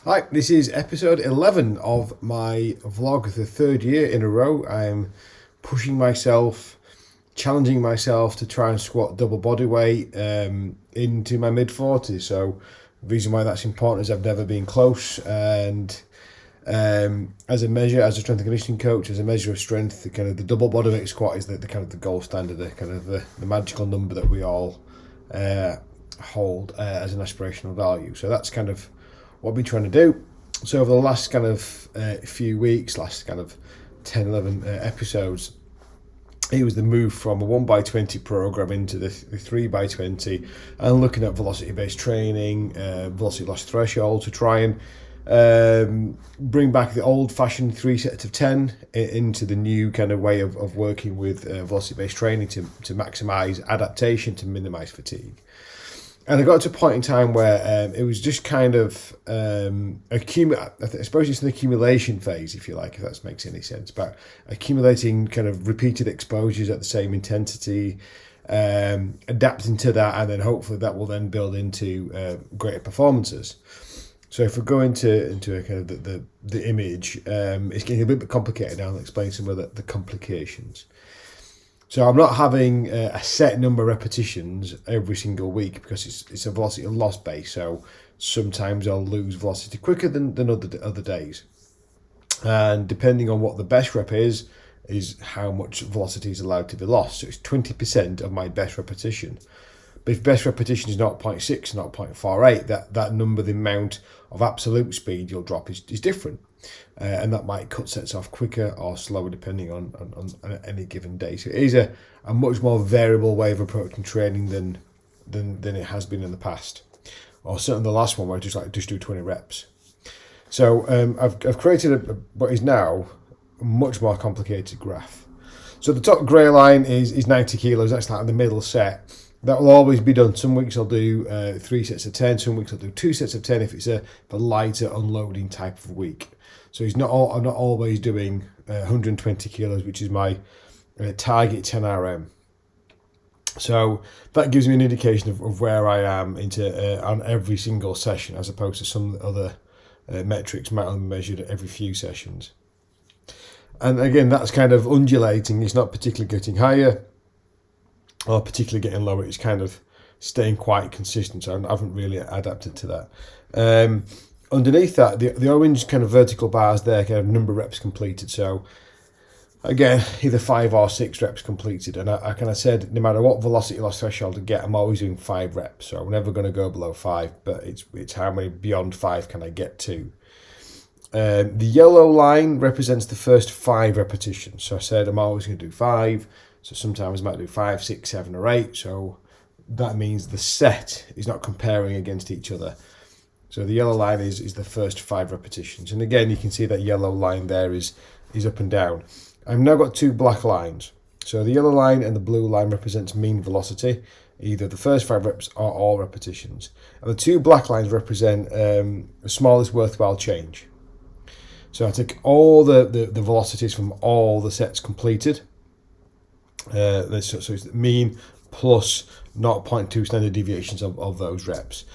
Hi, this is episode 11 of my vlog, the third year in a row. I'm pushing myself, challenging myself to try and squat double body weight into my mid 40s. So, the reason why that's important is I've never been close. And as a measure, as a strength and conditioning coach, as a measure of strength, the double body weight squat is the kind of the gold standard, the magical number that we all hold as an aspirational value. So, that's kind of what I've been trying to do. So over the last few weeks, last 10, 11 episodes, it was the move from a 1x20 program into the 3x20 and looking at velocity based training, velocity loss threshold to try and bring back the old fashioned 3 sets of 10 into the new kind of way of working with velocity based training to maximize adaptation, to minimize fatigue. And I got to a point in time where it was just kind of I suppose it's an accumulation phase, if you like, if that makes any sense. But accumulating kind of repeated exposures at the same intensity, adapting to that, and then hopefully that will then build into greater performances. So if we go into a kind of the image, it's getting a bit complicated now. I'll explain some of the complications. So I'm not having a set number of repetitions every single week because it's a velocity loss base. So sometimes I'll lose velocity quicker than other days. And depending on what the best rep is how much velocity is allowed to be lost. So it's 20% of my best repetition. But if best repetition is 0.6, 0.48, that number, the amount of absolute speed you'll drop is different. And that might cut sets off quicker or slower depending on any given day. So it is a much more variable way of approaching training than it has been in the past. Or certainly the last one where I just do 20 reps. So I've created what is now a much more complicated graph. So the top grey line is 90 kilos. That's like the middle set. That will always be done. Some weeks I'll do 3 sets of 10. Some weeks I'll do 2 sets of 10 if it's a lighter unloading type of week. So I'm not always doing 120 kilos, which is my target 10 RM. So that gives me an indication of where I am on every single session, as opposed to some other metrics might only be measured at every few sessions. And again, that's kind of undulating. It's not particularly getting higher or particularly getting lower. It's kind of staying quite consistent. So I haven't really adapted to that. Underneath that, the orange kind of vertical bars there, kind of number of reps completed. So again, either 5 or 6 reps completed. And I kind of said, no matter what velocity loss threshold I get, I'm always doing 5 reps. So I'm never going to go below 5, but it's how many beyond 5 can I get to. The yellow line represents the first 5 repetitions. So I said I'm always going to do 5. So sometimes I might do 5, 6, 7, or 8. So that means the set is not comparing against each other. So the yellow line is the first 5 repetitions. And again, you can see that yellow line there is up and down. I've now got 2 black lines. So the yellow line and the blue line represents mean velocity, either the first 5 reps or all repetitions. And the 2 black lines represent the smallest worthwhile change. So I take all the velocities from all the sets completed. So it's mean plus 0.2 standard deviations of those reps.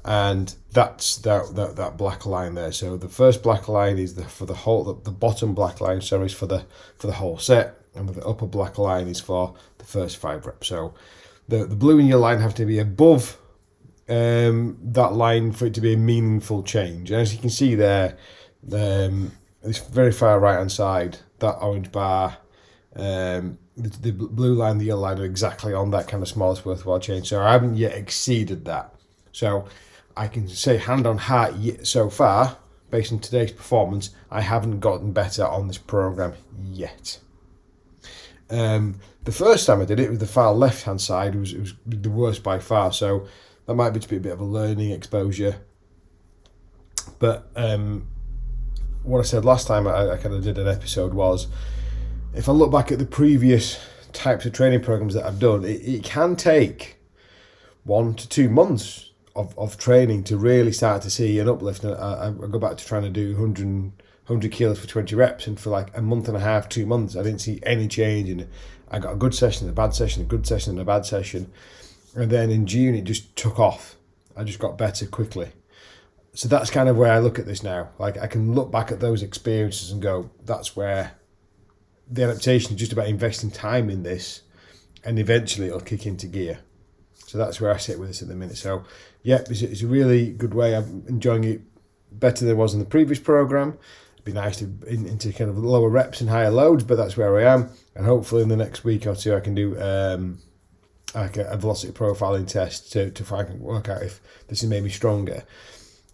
And that's that black line there. So the first black line is for the whole. The bottom black line, is for the whole set, and the upper black line is for the first 5 reps. So the blue and yellow line have to be above that line for it to be a meaningful change. And as you can see there, it's very far right hand side. That orange bar, the blue line, and the yellow line are exactly on that kind of smallest worthwhile change. So I haven't yet exceeded that. So I can say hand on heart, so far, based on today's performance, I haven't gotten better on this program yet. The first time I did it with the far left hand side, it was the worst by far. So that might be to be a bit of a learning exposure. But what I said last time I kind of did an episode was, if I look back at the previous types of training programs that I've done, it can take 1 to 2 months of training to really start to see an uplift. And I go back to trying to do 100 kilos for 20 reps, and for like a month and a half, 2 months, I didn't see any change. And I got a good session, a bad session, a good session, and a bad session. And then in June, it just took off. I just got better quickly. So that's kind of where I look at this now. Like, I can look back at those experiences and go, that's where the adaptation is just about investing time in this, and eventually it'll kick into gear. So that's where I sit with this at the minute. So, yeah, it's a really good way. I'm enjoying it better than it was in the previous program. It'd be nice to into kind of lower reps and higher loads, but that's where I am. And hopefully in the next week or two, I can do like a velocity profiling test to work out if this has made me stronger.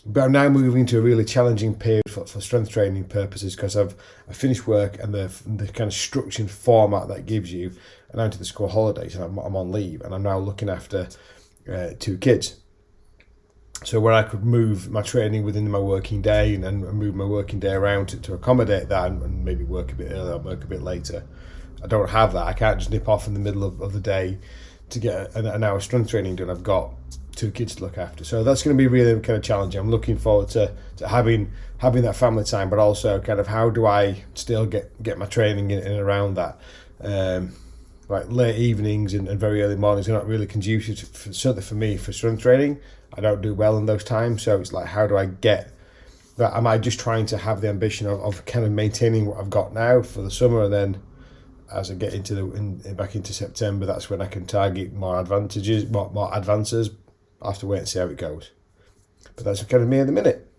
But I'm now moving to a really challenging period for strength training purposes, because I finished work, and the kind of structured format that gives you, and I'm into the school holidays, and I'm on leave, and I'm now looking after 2 kids. So where I could move my training within my working day and move my working day around to accommodate that, and maybe work a bit earlier, work a bit later. I don't have that. I can't just nip off in the middle of the day to get an hour strength training done. I've got 2 kids to look after, so that's going to be really kind of challenging. I'm looking forward to having that family time, but also kind of how do I still get my training in and around that. Like late evenings and very early mornings are not really conducive certainly for me, for strength training. I don't do well in those times, so it's like, how do I get that? Am I just trying to have the ambition of kind of maintaining what I've got now for the summer, and then as I get back into September, that's when I can target more advances. I'll have to wait and see how it goes. But that's kind of me at the minute.